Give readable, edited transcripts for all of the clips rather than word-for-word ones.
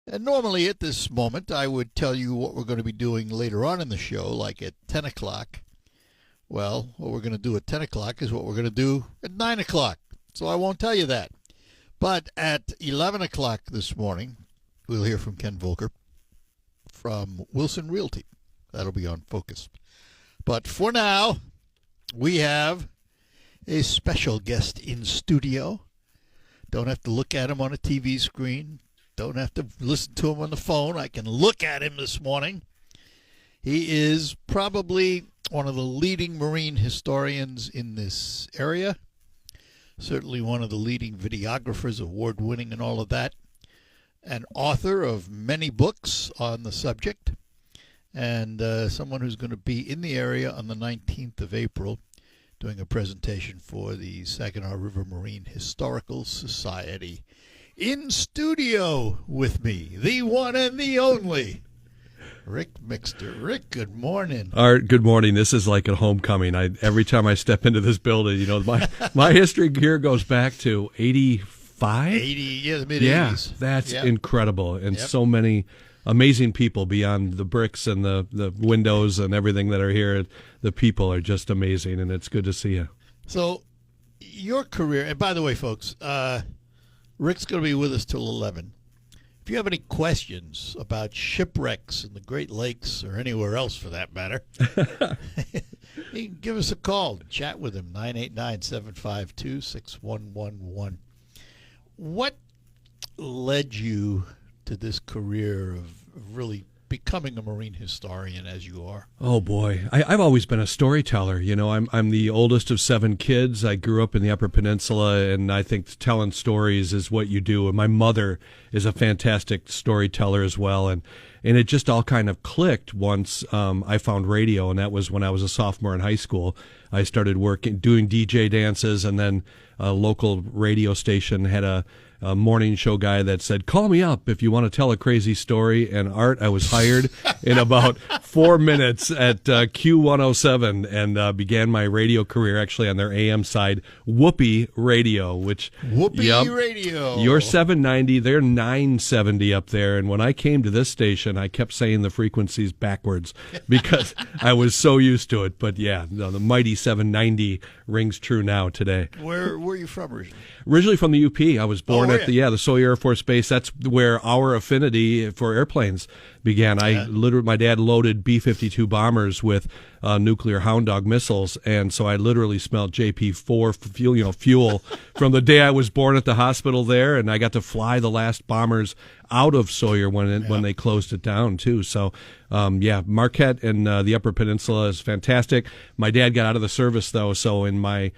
And normally at this moment, I would tell you what we're going to be doing later on in the show, like at 10 o'clock. Well, what we're going to do at 10 o'clock is what we're going to do at 9 o'clock. So I won't tell you that. But at 11 o'clock this morning, we'll hear from Ken Volker from Wilson Realty. That'll be on Focus. But for now, we have a special guest in studio. Don't have to look at him on a TV screen. Don't have to listen to him on the phone. I can look at him this morning. He is probably one of the leading marine historians in this area. Certainly one of the leading videographers, award-winning and all of that. An author of many books on the subject. And someone who's going to be in the area on the 19th of April doing a presentation for the Saginaw River Marine Historical Society. In studio with me, the one and the only, Rick Mixter. Rick, good morning. Art, good morning. This is like a homecoming. Every time I step into this building, my history here goes back to 85? 80, yeah, the mid-80s. Yeah, that's incredible. And so many amazing people beyond the bricks and the windows and everything that are here. The people are just amazing, and it's good to see you. So your career, and by the way, folks, Rick's going to be with us till 11. If you have any questions about shipwrecks in the Great Lakes or anywhere else for that matter, you can give us a call and chat with him, 989-752-6111. What led you to this career of really becoming a marine historian as you are? Oh boy, I've always been a storyteller. I'm the oldest of 7 kids. I grew up in the Upper Peninsula, and I think telling stories is what you do. And my mother is a fantastic storyteller as well. And it just all kind of clicked once I found radio, and that was when I was a sophomore in high school. I started doing DJ dances, and then a local radio station had a morning show guy that said, "Call me up if you want to tell a crazy story." And Art, I was hired in about 4 minutes at Q107 and began my radio career actually on their AM side, Whoopee Radio, which Radio. You're 790, they're 970 up there. And when I came to this station, I kept saying the frequencies backwards because I was so used to it. But yeah, the mighty 790 rings true now today. Where are you from originally? Originally from the UP. I was born at you? the Sawyer Air Force Base. That's where our affinity for airplanes began. My dad loaded B-52 bombers with nuclear Hound Dog missiles, and so I literally smelled JP-4 fuel from the day I was born at the hospital there, and I got to fly the last bombers out of Sawyer when they closed it down too. So Marquette and the Upper Peninsula is fantastic. My dad got out of the service though, so in my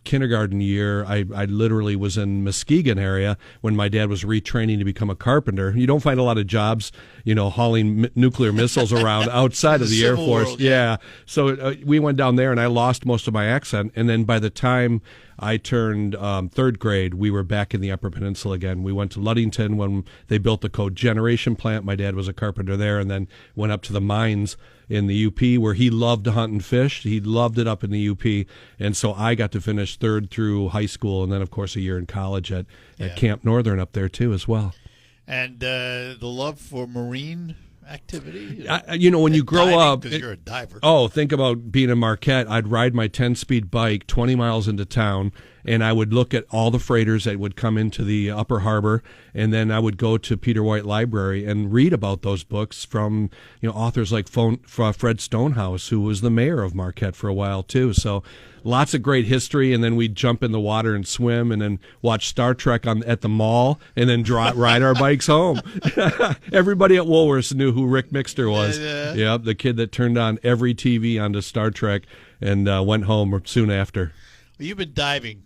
kindergarten year, I literally was in Muskegon area when my dad was retraining to become a carpenter. You don't find a lot of jobs, hauling nuclear missiles around outside of the Air Force. World, yeah. So we went down there, and I lost most of my accent. And then by the time I turned third grade, we were back in the Upper Peninsula again. We went to Ludington when they built the cogeneration plant. My dad was a carpenter there, and then went up to the mines in the UP where he loved to hunt and fish. He loved it up in the UP. And so I got to finish third through high school, and then, of course, a year in college at Camp Northern up there, too, as well. And the love for marine activity? When you grow up... Because you're a diver. Oh, think about being in Marquette. I'd ride my 10-speed bike 20 miles into town, and I would look at all the freighters that would come into the upper harbor, and then I would go to Peter White Library and read about those books from authors like Fred Stonehouse, who was the mayor of Marquette for a while, too. So lots of great history, and then we'd jump in the water and swim, and then watch Star Trek at the mall, and then ride our bikes home. Everybody at Woolworths knew who Rick Mixter was. Yeah, the kid that turned on every TV onto Star Trek and went home soon after. Well, you've been diving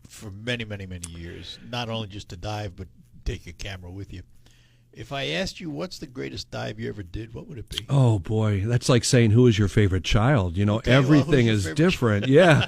for many, many, many years. Not only just to dive, but take a camera with you. If I asked you what's the greatest dive you ever did, what would it be? Oh, boy. That's like saying who is your favorite child. Everything is different. Yeah.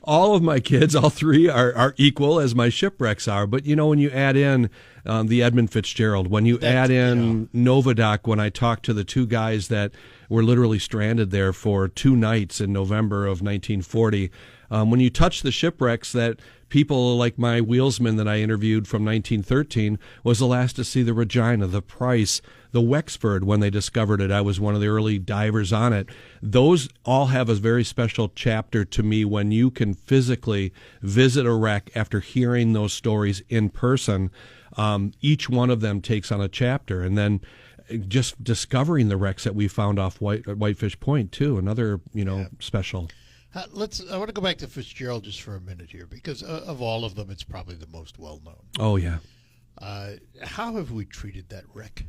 All of my kids, all 3, are equal as my shipwrecks are. But, when you add in the Edmund Fitzgerald, when you add in Novadoc, when I talked to the 2 guys that were literally stranded there for 2 nights in November of 1940, When you touch the shipwrecks, that people like my wheelsman that I interviewed from 1913 was the last to see the Regina, the Price, the Wexford when they discovered it. I was one of the early divers on it. Those all have a very special chapter to me when you can physically visit a wreck after hearing those stories in person. Each one of them takes on a chapter, and then just discovering the wrecks that we found off Whitefish Point too, another special. I want to go back to Fitzgerald just for a minute here, because of all of them, it's probably the most well known. Oh yeah. How have we treated that wreck?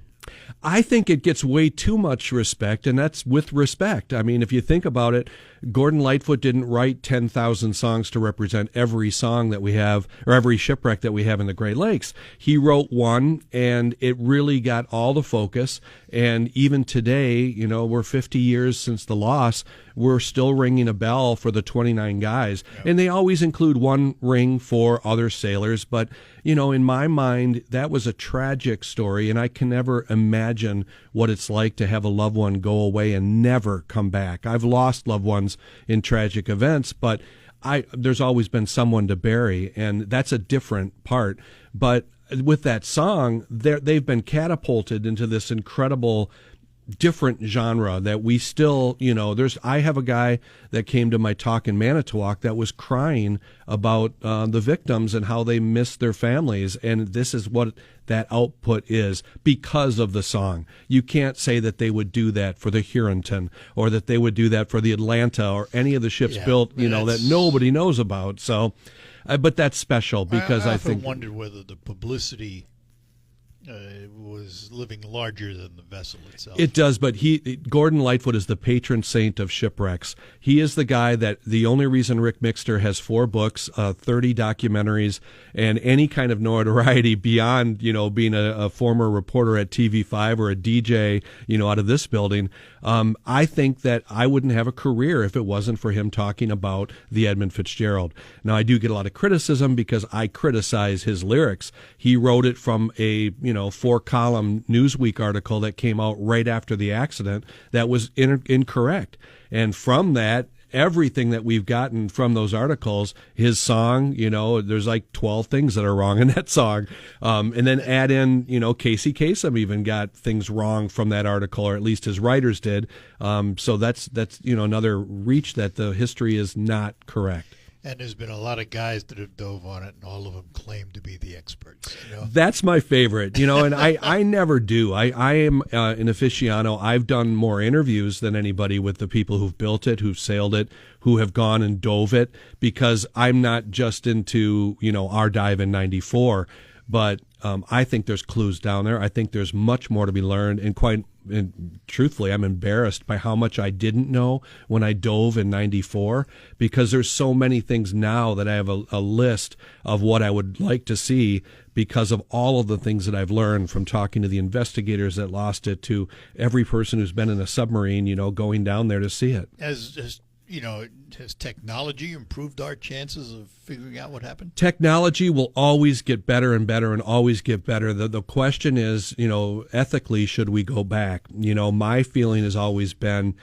I think it gets way too much respect, and that's with respect. I mean, if you think about it, Gordon Lightfoot didn't write 10,000 songs to represent every song that we have, or every shipwreck that we have in the Great Lakes. He wrote one, and it really got all the focus. And even today, we're 50 years since the loss, we're still ringing a bell for the 29 guys. Yep. And they always include one ring for other sailors. But, in my mind, that was a tragic story, and I can never imagine what it's like to have a loved one go away and never come back. I've lost loved ones in tragic events, but there's always been someone to bury, and that's a different part. But with that song, they've been catapulted into this incredible different genre that we still, I have a guy that came to my talk in Manitowoc that was crying about the victims and how they missed their families. And this is what that output is because of the song. You can't say that they would do that for the Huronton or that they would do that for the Atlanta or any of the ships built, that nobody knows about. So, but that's special because I think wondered whether the publicity was living larger than the vessel itself. It does, but Gordon Lightfoot is the patron saint of shipwrecks. He is the guy that the only reason Rick Mixter has 4 books, 30 documentaries, and any kind of notoriety beyond, being a former reporter at TV5 or a DJ, out of this building. I think that I wouldn't have a career if it wasn't for him talking about the Edmund Fitzgerald. Now, I do get a lot of criticism because I criticize his lyrics. He wrote it from a 4-column Newsweek article that came out right after the accident that was incorrect. And from that, everything that we've gotten from those articles, his song, there's like 12 things that are wrong in that song. And then add in, Casey Kasem even got things wrong from that article, or at least his writers did. So that's another reach that the history is not correct. And there's been a lot of guys that have dove on it, and all of them claim to be the experts. That's my favorite, and I never do. I am an aficionado. I've done more interviews than anybody with the people who've built it, who've sailed it, who have gone and dove it, because I'm not just into, our dive in 94, but I think there's clues down there. I think there's much more to be learned, and truthfully, I'm embarrassed by how much I didn't know when I dove in 94, because there's so many things now that I have a list of what I would like to see because of all of the things that I've learned from talking to the investigators that lost it to every person who's been in a submarine, going down there to see it. Has technology improved our chances of figuring out what happened? Technology will always get better and better and always get better. The question is, ethically, should we go back? My feeling has always been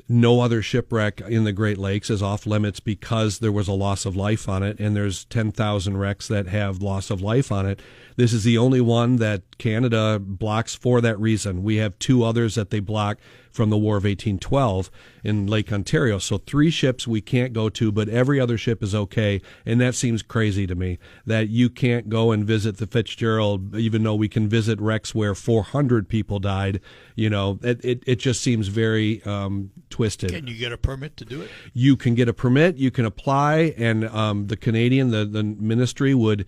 no other shipwreck in the Great Lakes is off limits because there was a loss of life on it, and there's 10,000 wrecks that have loss of life on it. This is the only one that Canada blocks for that reason. We have 2 others that they block from the War of 1812 in Lake Ontario. So 3 ships we can't go to, but every other ship is okay. And that seems crazy to me, that you can't go and visit the Fitzgerald, even though we can visit wrecks where 400 people died. It just seems very twisted. Can you get a permit to do it? You can get a permit, you can apply, and the Canadian, the ministry would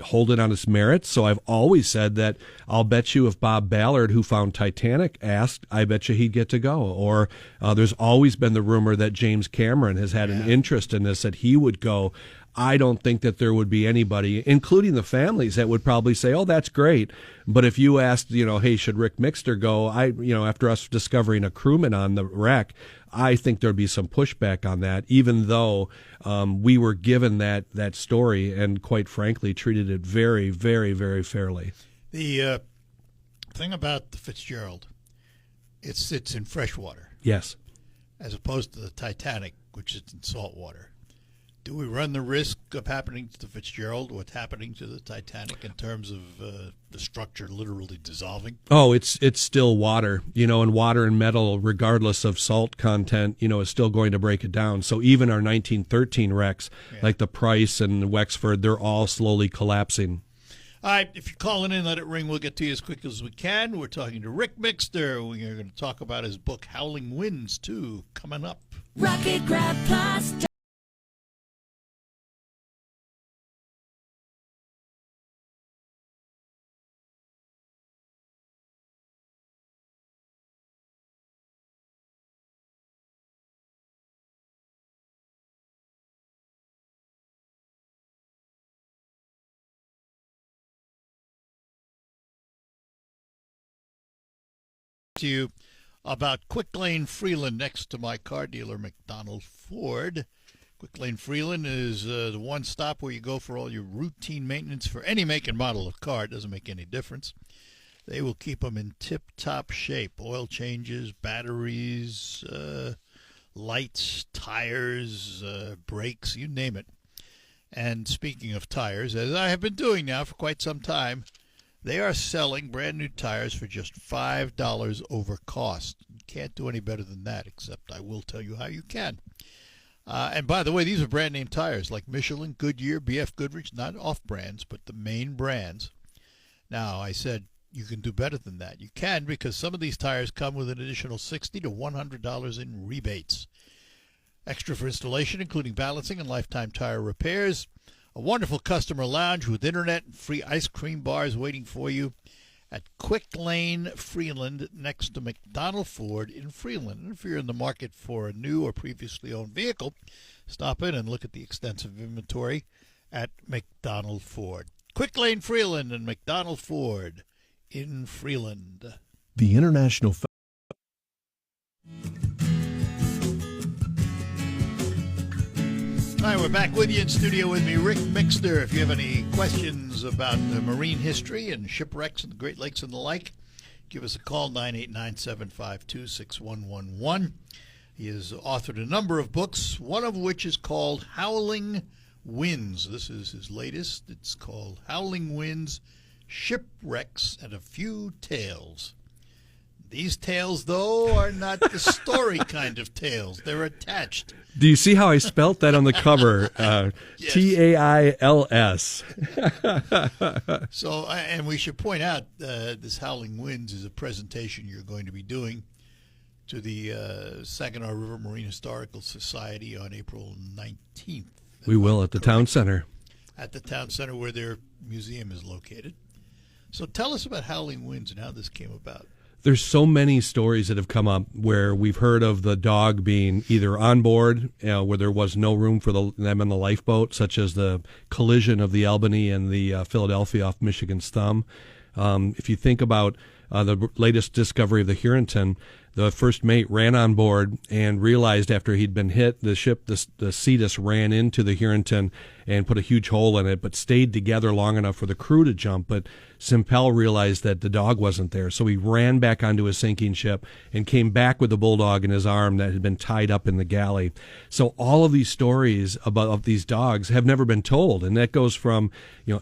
hold it on its merits. So I've always said that I'll bet you if Bob Ballard, who found Titanic, asked, I bet you he'd get to go. Or there's always been the rumor that James Cameron has had an interest in this, that he would go. I don't think that there would be anybody, including the families, that would probably say, oh, that's great. But if you asked, hey, should Rick Mixter go? After us discovering a crewman on the wreck, I think there'd be some pushback on that, even though we were given that story and, quite frankly, treated it very, very, very fairly. The thing about the Fitzgerald, it sits in fresh water. Yes. As opposed to the Titanic, which is in salt water. Do we run the risk of happening to the Fitzgerald what's happening to the Titanic in terms of the structure literally dissolving? Oh, it's still water, and water and metal, regardless of salt content, is still going to break it down. So even our 1913 wrecks, like the Price and Wexford, they're all slowly collapsing. All right, if you're calling in, let it ring. We'll get to you as quick as we can. We're talking to Rick Mixter. We're going to talk about his book, Howling Winds, too, coming up. Rocket Grab Plus. To you about Quick Lane Freeland next to my car dealer, McDonald Ford. Quick Lane Freeland is the one stop where you go for all your routine maintenance for any make and model of car. It doesn't make any difference. They will keep them in tip-top shape. Oil changes, batteries, lights, tires, brakes, you name it. And speaking of tires, as I have been doing now for quite some time, they are selling brand new tires for just $5 over cost. You can't do any better than that, except I will tell you how you can. And by the way, these are brand name tires like Michelin, Goodyear, BF Goodrich, not off brands, but the main brands. Now, I said you can do better than that. You can, because some of these tires come with an additional $60 to $100 in rebates. Extra for installation, including balancing and lifetime tire repairs. A wonderful customer lounge with internet and free ice cream bars waiting for you at Quick Lane Freeland next to McDonald Ford in Freeland. And if you're in the market for a new or previously owned vehicle, stop in and look at the extensive inventory at McDonald Ford. Quick Lane Freeland and McDonald Ford in Freeland. The International All right, we're back with you in studio with me, Rick Mixter. If you have any questions about marine history and shipwrecks in the Great Lakes and the like, give us a call, 989-752-6111. He has authored a number of books, one of which is called Howling Winds. This is his latest. It's called Howling Winds, Shipwrecks, and a Few Tales. These tales, though, are not the story kind of tales. They're attached. Do you see how I spelt that on the cover? Yes. Tails. So, and we should point out, this Howling Winds is a presentation you're going to be doing to the Saginaw River Marine Historical Society on April 19th. We will at the town center. At the town center where their museum is located. So tell us about Howling Winds and how this came about. There's so many stories that have come up where we've heard of the dog being either on board, where there was no room for them in the lifeboat, such as the collision of the Albany and the Philadelphia off Michigan's Thumb. If you think about the latest discovery of the Huronton, the first mate ran on board and realized after he'd been hit, the Cetus ran into the Huronton and put a huge hole in it, but stayed together long enough for the crew to jump. But Simpel realized that the dog wasn't there, so he ran back onto his sinking ship and came back with the bulldog in his arm that had been tied up in the galley. So all of these stories of these dogs have never been told, and that goes from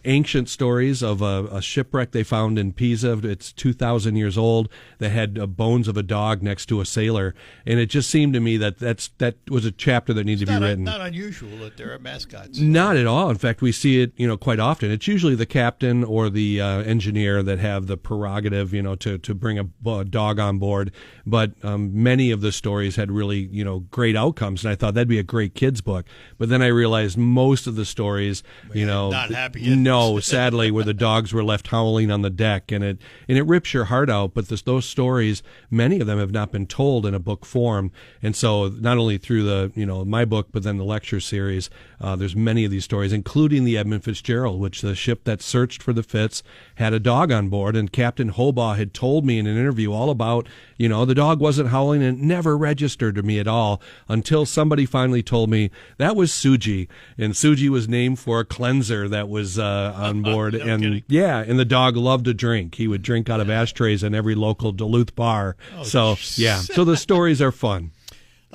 ancient stories of a shipwreck they found in Pisa. It's 2,000 years old that had bones of a dog next to a sailor, and it just seemed to me that that was a chapter that needed to be written. Not unusual that there are mascots. Not at all. In fact, we see it quite often. It's usually the captain or the engineer that have the prerogative to bring a dog on board, but many of the stories had really great outcomes, and I thought that'd be a great kids book. But then I realized most of the stories not happy yet. No, sadly, where the dogs were left howling on the deck, and it rips your heart out. But those stories, many of them have not been told in a book form, and so not only through the my book, but then the lecture series, there's many of these stories, including the Edmund Fitzgerald, which the ship that searched for the Fitz had a dog on board, and Captain Hobaugh had told me in an interview all about the dog wasn't howling, and it never registered to me at all until somebody finally told me that was Suji, and Suji was named for a cleanser that was on board. No and kidding. Yeah, and the dog loved to drink. He would drink out of ashtrays in every local Duluth bar. So the stories are fun.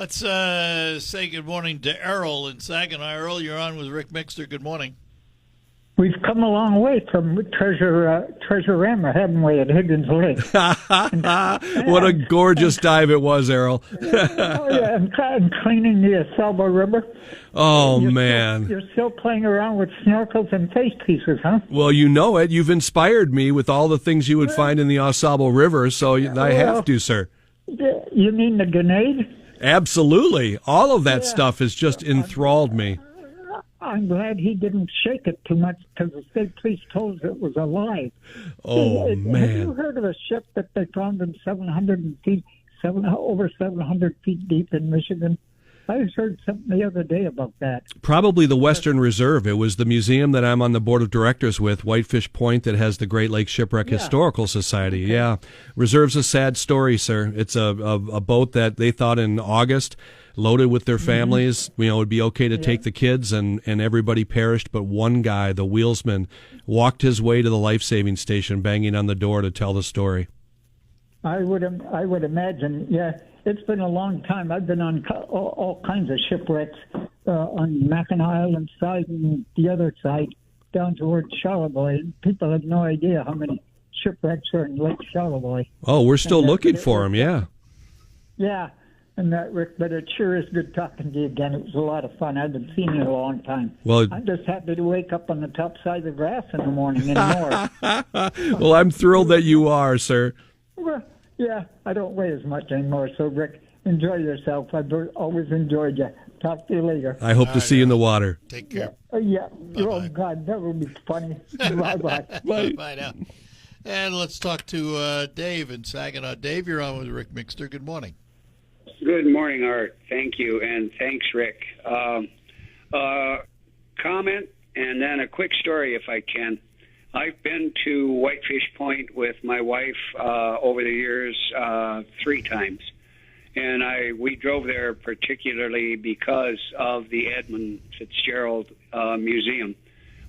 Let's say good morning to Errol in Saginaw. Errol, you're on with Rick Mixter. Good morning. We've come a long way from Treasure-Rama, haven't we, at Higgins Lake? What a gorgeous dive it was, Errol. Oh, yeah, and cleaning the Asalba River. Oh, man. You're still playing around with snorkels and face pieces, huh? Well, you know it. You've inspired me with all the things you would find in the Ausable River, so I have to, sir. You mean the grenade? Absolutely. All of that stuff has just enthralled me. I'm glad he didn't shake it too much because the state police told us it was alive. Oh, man. Have you heard of a ship that they found in over 700 feet deep in Michigan? I heard something the other day about that. Probably the Western Reserve. It was the museum that I'm on the board of directors with, Whitefish Point, that has the Great Lakes Shipwreck Historical Society. Okay. Yeah. Reserve's a sad story, sir. It's a boat that they thought in August, loaded with their families, it would be okay to take the kids, and everybody perished, but one guy, the wheelsman, walked his way to the life-saving station, banging on the door to tell the story. I would imagine, yeah. It's been a long time. I've been on all kinds of shipwrecks on Mackinac Island side and the other side down towards Charlevoix. People have no idea how many shipwrecks are in Lake Charlevoix. Oh, we're still looking for them, yeah. Yeah, and that, Rick, but it sure is good talking to you again. It was a lot of fun. I haven't seen you in a long time. Well, I'm just happy to wake up on the top side of the grass in the morning anymore. Well, I'm thrilled that you are, sir. Well, yeah, I don't weigh as much anymore. So, Rick, enjoy yourself. I've always enjoyed you. Talk to you later. I hope to see you in the water. Take care. Yeah. Oh, God, that would be funny. Bye-bye. Bye now. And let's talk to Dave in Saginaw. Dave, you're on with Rick Mixter. Good morning. Good morning, Art. Thank you, and thanks, Rick. Comment, and then a quick story, if I can. I've been to Whitefish Point with my wife over the years 3 times, and we drove there particularly because of the Edmund Fitzgerald Museum,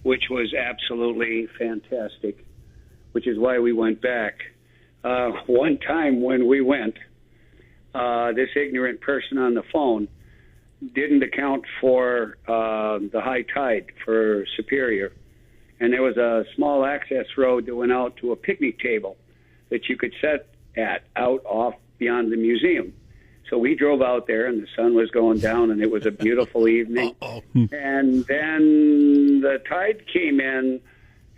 which was absolutely fantastic, which is why we went back. One time when we went, this ignorant person on the phone didn't account for the high tide for Superior. And there was a small access road that went out to a picnic table that you could sit out off beyond the museum. So we drove out there, and the sun was going down, and it was a beautiful evening. And then the tide came in,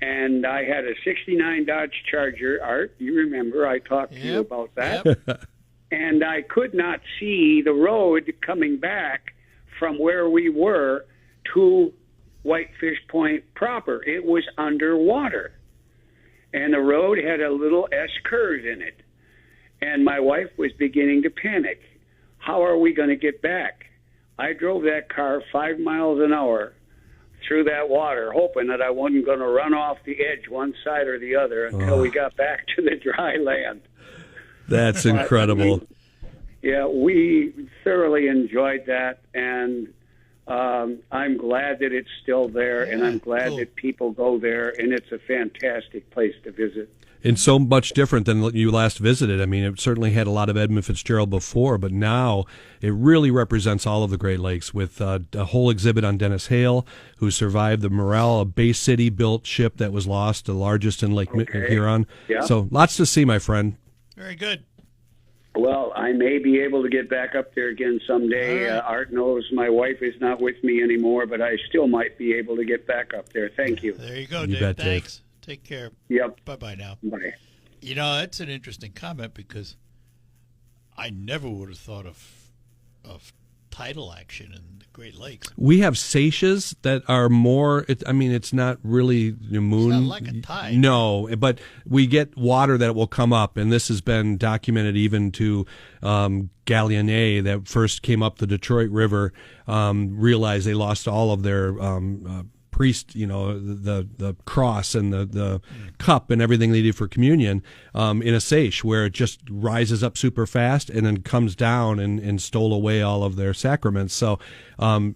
and I had a 69 Dodge Charger. Art, you remember I talked to you about that. Yep. And I could not see the road coming back from where we were to Whitefish Point proper. It was underwater. And the road had a little S-curve in it. And my wife was beginning to panic. How are we going to get back? I drove that car 5 miles an hour through that water, hoping that I wasn't going to run off the edge one side or the other until we got back to the dry land. That's incredible. We thoroughly enjoyed that, and I'm glad that it's still there, and I'm glad that people go there, and it's a fantastic place to visit. And so much different than you last visited. I mean, it certainly had a lot of Edmund Fitzgerald before, but now it really represents all of the Great Lakes with a whole exhibit on Dennis Hale, who survived the Morel, a Bay City-built ship that was lost, the largest in Lake Huron. Yeah. So lots to see, my friend. Very good. Well, I may be able to get back up there again someday. Right. Art knows my wife is not with me anymore, but I still might be able to get back up there. Thank you. There you go, Dave. Bet, thanks. Dave. Take care. Yep. Bye-bye now. Bye. You know, that's an interesting comment because I never would have thought of tidal action in the Great Lakes. We have seiches that are more, it's not really the moon. It's not like a tide. No, but we get water that will come up, and this has been documented even to Gallienne that first came up the Detroit River, realized they lost all of their priest, the cross and the cup and everything they did for communion in a seiche where it just rises up super fast and then comes down and stole away all of their sacraments. So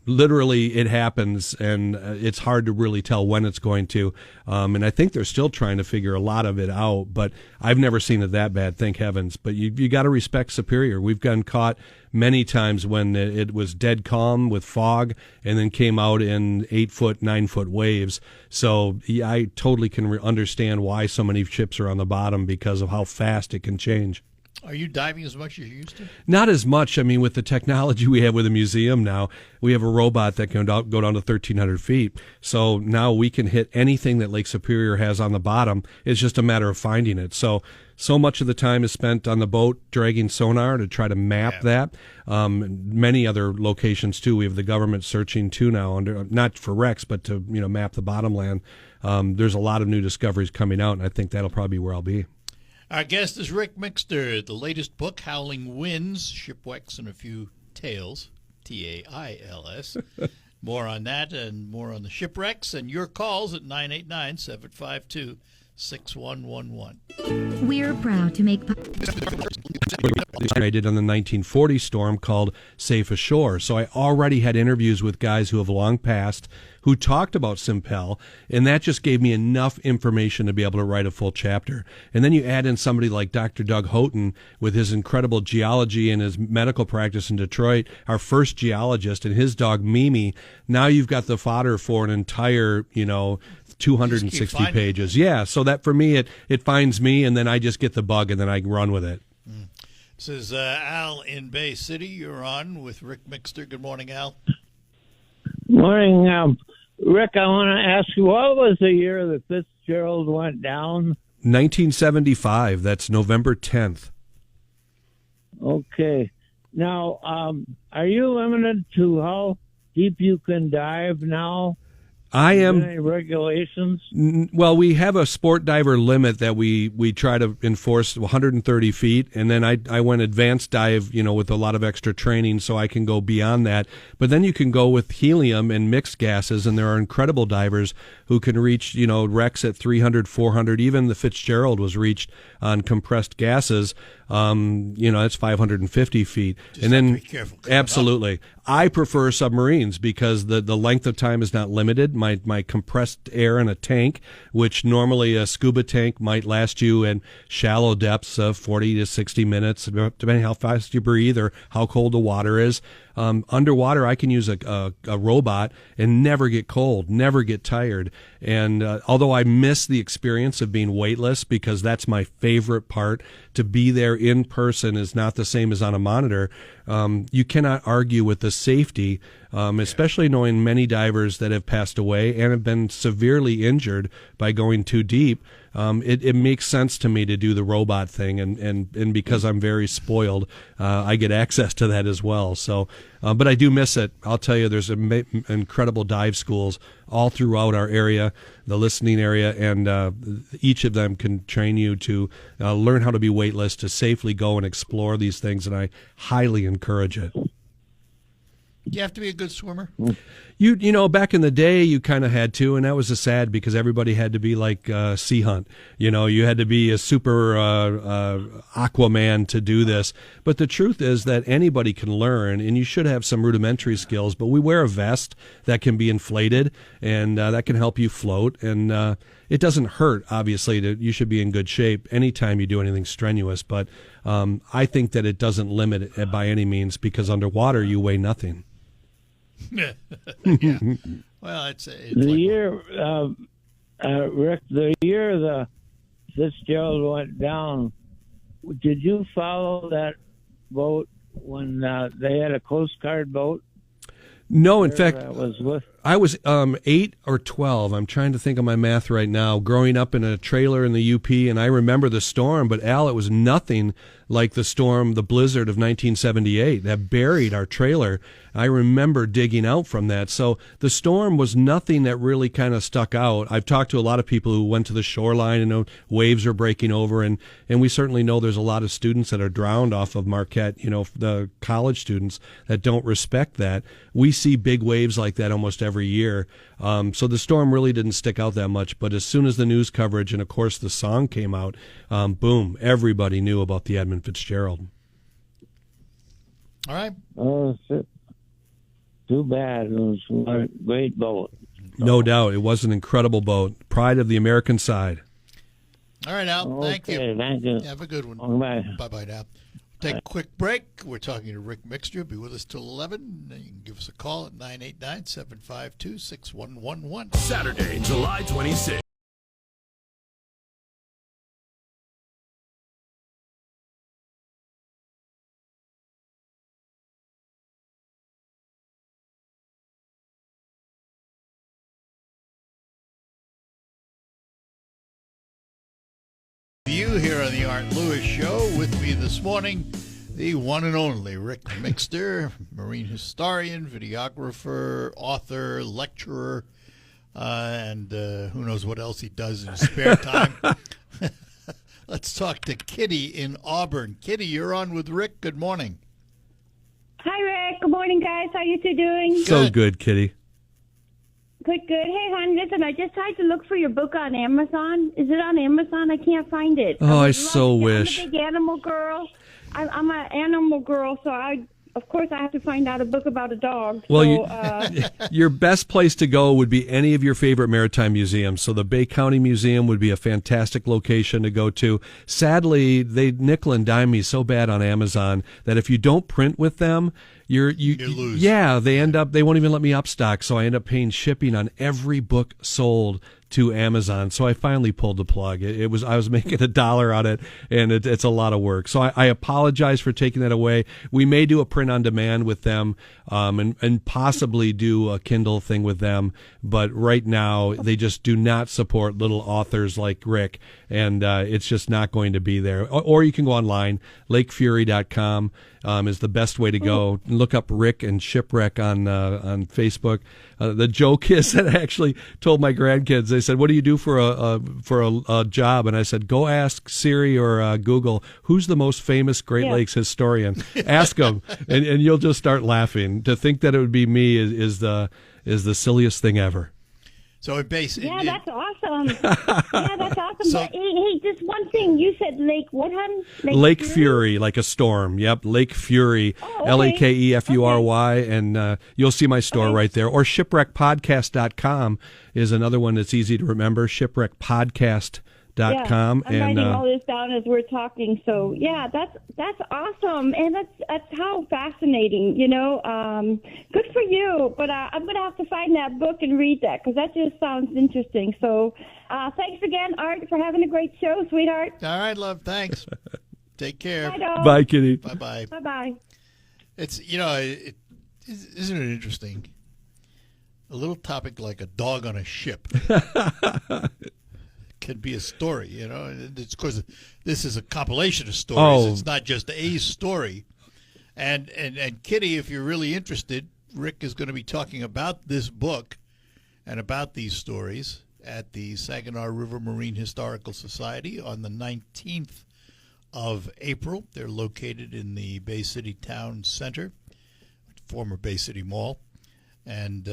literally it happens, and it's hard to really tell when it's going to. And I think they're still trying to figure a lot of it out, but I've never seen it that bad, thank heavens. But you got to respect Superior. We've gotten caught many times when it was dead calm with fog and then came out in 8-foot, 9-foot waves. So yeah, I totally can understand why so many ships are on the bottom because of how fast it can change. Are you diving as much as you used to? Not as much. I mean, with the technology we have with the museum now, we have a robot that can go down to 1,300 feet. So now we can hit anything that Lake Superior has on the bottom. It's just a matter of finding it. So much of the time is spent on the boat dragging sonar to try to map that. Many other locations, too. We have the government searching, too, now, not for wrecks, but to map the bottom land. There's a lot of new discoveries coming out, and I think that'll probably be where I'll be. Our guest is Rick Mixter. The latest book, Howling Winds, Shipwrecks and a Few Tales, Tails. More on that and more on the shipwrecks and your calls at 989-752-6111. We're proud to make... I did on the 1940 storm called Safe Ashore. So I already had interviews with guys who have long passed who talked about Simpel, and that just gave me enough information to be able to write a full chapter. And then you add in somebody like Dr. Doug Houghton with his incredible geology and his medical practice in Detroit, our first geologist, and his dog Mimi. Now you've got the fodder for an entire, 260 pages. Yeah, so that for me, it finds me, and then I just get the bug, and then I run with it. This is Al in Bay City. You're on with Rick Mixter. Good morning, Al. Morning, Rick. I want to ask you, what was the year that Fitzgerald went down? 1975. That's November 10th. Okay. Now, are you limited to how deep you can dive now? I am. Any regulations? Well, we have a sport diver limit that we try to enforce 130 feet, and then I went advanced dive, with a lot of extra training, so I can go beyond that. But then you can go with helium and mixed gases, and there are incredible divers who can reach, wrecks at 300, 400. Even the Fitzgerald was reached on compressed gases. That's 550 feet. Just and then be careful absolutely. I prefer submarines because the length of time is not limited. My compressed air in a tank, which normally a scuba tank might last you in shallow depths of 40 to 60 minutes, depending how fast you breathe or how cold the water is. Underwater, I can use a robot and never get cold, never get tired. And although I miss the experience of being weightless because that's my favorite part, to be there in person is not the same as on a monitor. You cannot argue with the safety, especially knowing many divers that have passed away and have been severely injured by going too deep. It makes sense to me to do the robot thing, and because I'm very spoiled, I get access to that as well. So, but I do miss it. I'll tell you, there's incredible dive schools all throughout our area, the listening area, and each of them can train you to learn how to be weightless, to safely go and explore these things, and I highly encourage it. You have to be a good swimmer. Back in the day, you kind of had to, and that was sad because everybody had to be like Sea Hunt. You had to be a super Aquaman to do this. But the truth is that anybody can learn, and you should have some rudimentary skills. But we wear a vest that can be inflated, and that can help you float. And it doesn't hurt, obviously. You should be in good shape anytime you do anything strenuous. But I think that it doesn't limit it by any means because underwater you weigh nothing. Yeah. Well, it's The like, year, Rick, the year the Fitzgerald went down, did you follow that boat when they had a Coast Guard boat? No, in fact, I was 8 or 12. I'm trying to think of my math right now. Growing up in a trailer in the UP, and I remember the storm, but Al, it was nothing like the storm, the blizzard of 1978 that buried our trailer. I remember digging out from that. So the storm was nothing that really kind of stuck out. I've talked to a lot of people who went to the shoreline and know waves are breaking over, and we certainly know there's a lot of students that are drowned off of Marquette, the college students that don't respect that. We see big waves like that almost every year. So the storm really didn't stick out that much, but as soon as the news coverage and, of course, the song came out, boom, everybody knew about the Edmund Fitzgerald. all right. Oh, too bad. It was a great boat. No doubt. It was an incredible boat. Pride of the American side. All right, Al. Thank you. Thank you. Have a good one. Bye. Bye-bye now. Take a quick break. We're talking to Rick Mixter. Be with us till 11. You can give us a call at 989-752-6111. Saturday, July 26th. You here on the Art Lewis Show. With me this morning, the one and only Rick Mixter, marine historian, videographer, author, lecturer, and who knows what else he does in his spare time. Let's talk to Kitty in Auburn. Kitty, you're on with Rick. Good morning. Hi, Rick. Good morning, guys. How you two doing? So good, Kitty. Good. Hey, hon, listen, I just tried to look for your book on Amazon. Is it on Amazon? I can't find it. Oh, I so wish. I'm a big animal girl. I'm an animal girl, so of course, I have to find out a book about a dog. Well, so, your best place to go would be any of your favorite maritime museums. So the Bay County Museum would be a fantastic location to go to. Sadly, they nickel and dime me so bad on Amazon that if you don't print with them, you lose. Yeah, they won't even let me upstock, so I end up paying shipping on every book sold to Amazon. So I finally pulled the plug. I was making $1 on it, and it's a lot of work. So I apologize for taking that away. We may do a print on demand with them, and possibly do a Kindle thing with them. But right now, they just do not support little authors like Rick, and it's just not going to be there. Or you can go online, lakefury.com. Is the best way to go. Look up Rick and Shipwreck on Facebook. The joke is that I actually told my grandkids. They said, "What do you do for a job?" And I said, "Go ask Siri or Google who's the most famous Great Lakes historian. Ask them, and you'll just start laughing. To think that it would be me is the silliest thing ever." So it basically, that's awesome. That's awesome. So, but hey, just one thing. You said Lake what, hon? Lake Fury, like a storm. Yep, Lake Fury, okay. LakeFury, and you'll see my store right there. Or shipwreckpodcast.com is another one that's easy to remember. Shipwreckpodcast.com. I'm writing all this down as we're talking. So that's awesome, and that's how fascinating. Good for you. But I'm going to have to find that book and read that because that just sounds interesting. So thanks again, Art, for having a great show, sweetheart. All right, love. Thanks. Take care. Bye, dog. Bye, Kitty. Bye-bye. Bye-bye. It's isn't it interesting? A little topic like a dog on a ship. Can be a story, and it's because this is a compilation of stories. It's not just a story. And Kitty, if you're really interested, Rick is going to be talking about this book and about these stories at the Saginaw River Marine Historical Society on the 19th of April. They're located in the Bay City Town Center, former Bay City Mall. And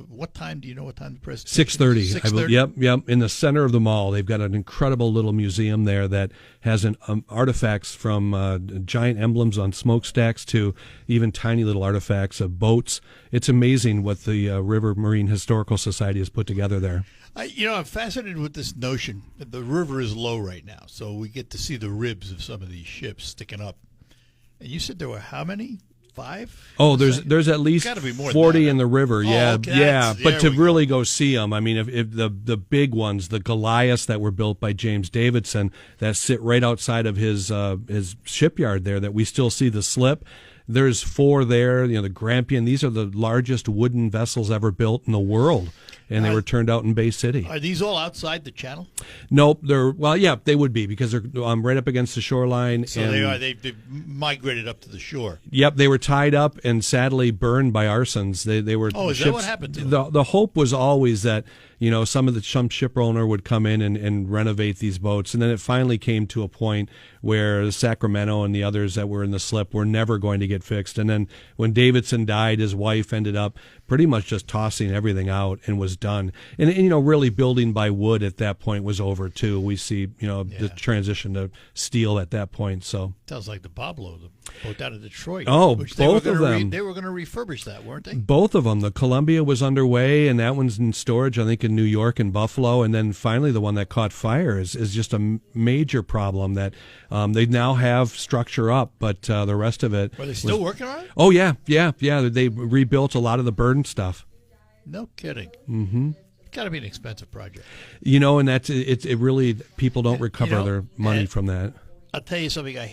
what time? Do you know what time the presentation? 6:30. 6:30. Yep. In the center of the mall, they've got an incredible little museum there that has artifacts from giant emblems on smokestacks to even tiny little artifacts of boats. It's amazing what the River Marine Historical Society has put together there. I'm fascinated with this notion that the river is low right now, so we get to see the ribs of some of these ships sticking up. And you said there were how many? 5? Oh, there's at least 40 in the river. But to really go see them, I mean, if the big ones, the Goliaths that were built by James Davidson, that sit right outside of his shipyard there, that we still see the slip. There's 4 there. The Grampian. These are the largest wooden vessels ever built in the world, and they were turned out in Bay City. Are these all outside the channel? Nope. They would be because they're right up against the shoreline. So they are. They've migrated up to the shore. Yep, they were tied up and sadly burned by arsons. They were. Oh, is that what happened to them? The hope was always that some ship owner would come in and renovate these boats, and then it finally came to a point where Sacramento and the others that were in the slip were never going to get fixed. And then when Davidson died, his wife ended up pretty much just tossing everything out and was done. And really building by wood at that point was over too. We see the transition to steel at that point. So sounds like the Pablo, the boat out of Detroit. Oh, both of them. They were going to refurbish that, weren't they? Both of them. The Columbia was underway, and that one's in storage, I think, in New York and Buffalo, and then finally the one that caught fire is just a major problem that they now have structure up, but the rest of it. Are they still working on it? Oh yeah. They rebuilt a lot of the burned stuff. No kidding. Mm-hmm. Got to be an expensive project. And that's it really, people don't recover their money from that. I'll tell you something I